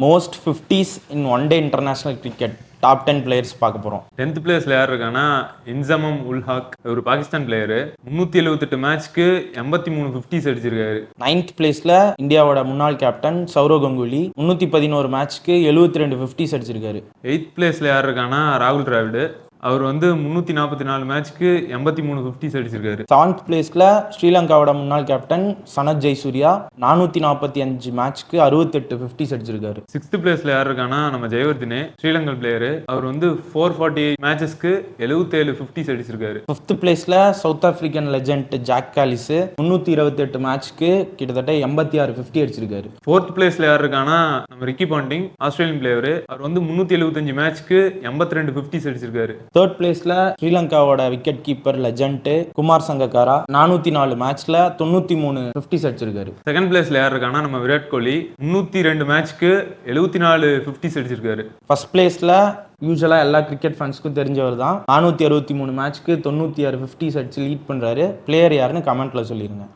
Most 50s in one day international cricket top 10 players பார்க்க போகிறோம். 10th பிளேஸ்ல யார் இருக்கான்னா இன்சமம் உல் ஹக், ஒரு பாகிஸ்தான் பிளேயரு. 378 மேட்ச்க்கு 83 50s அடிச்சிருக்காரு. 9th பிளேஸ்ல இந்தியாவோட முன்னாள் கேப்டன் சௌரவ் கங்குலி 311 மேட்ச்க்கு 72 50s அடிச்சிருக்காரு. 8th பிளேஸ்ல யார் இருக்கான்னா ராகுல் டிராவிடு. அவர் 344 மேட்ச்க்கு 83 50s அடிச்சிருக்காரு. 7th பிளேஸ்ல ஸ்ரீலங்காவோட முன்னாள் கேப்டன் சனத் ஜெயசூர்யா 445 மேட்ச்க்கு 68 50s அடிச்சிருக்காரு. 6th பிளேஸ்ல யார் இருக்கான்னா நம்ம ஜெயவர்தினே, ஸ்ரீலங்கன் பிளேயரு. அவர் 448 மேட்சஸ்க்கு 77 50s அடிச்சிருக்காரு. 5th பிளேஸ்ல south African legend Jack Kallis 328 மேட்ச்க்கு கிட்டத்தட்ட 86 50 அடிச்சிருக்காரு. 4th பிளேஸ்ல யார் இருக்கான்னா நம்ம ரிக்கி பாண்டிங், ஆஸ்திரேலியன் பிளேயரு. அவர் 375 மேட்ச்க்கு 82 50s அடிச்சிருக்காரு. 3rd பிளேஸ்ல ஸ்ரீலங்காவோட wicket keeper legend Kumar Sangakkara 404 மேட்ச்ல 93 50s அடிச்சிருக்காரு. 2nd பிளேஸ்ல யார் இருக்கான்னா நம்ம விராட் கோலி 302 மேட்ச்க்கு 74 50s அடிச்சிருக்காரு. 1st பிளேஸ்ல யூஸ்வலா எல்லா கிரிக்கெட் ஃபேன்ஸ்க்கும் தெரிஞ்சவர் தான் 463 மேட்ச்க்கு 96 50s அடிச்சு லீட் பண்றாரு. பிளேயர் யாருன்னு கமெண்ட்ல சொல்லிருங்க.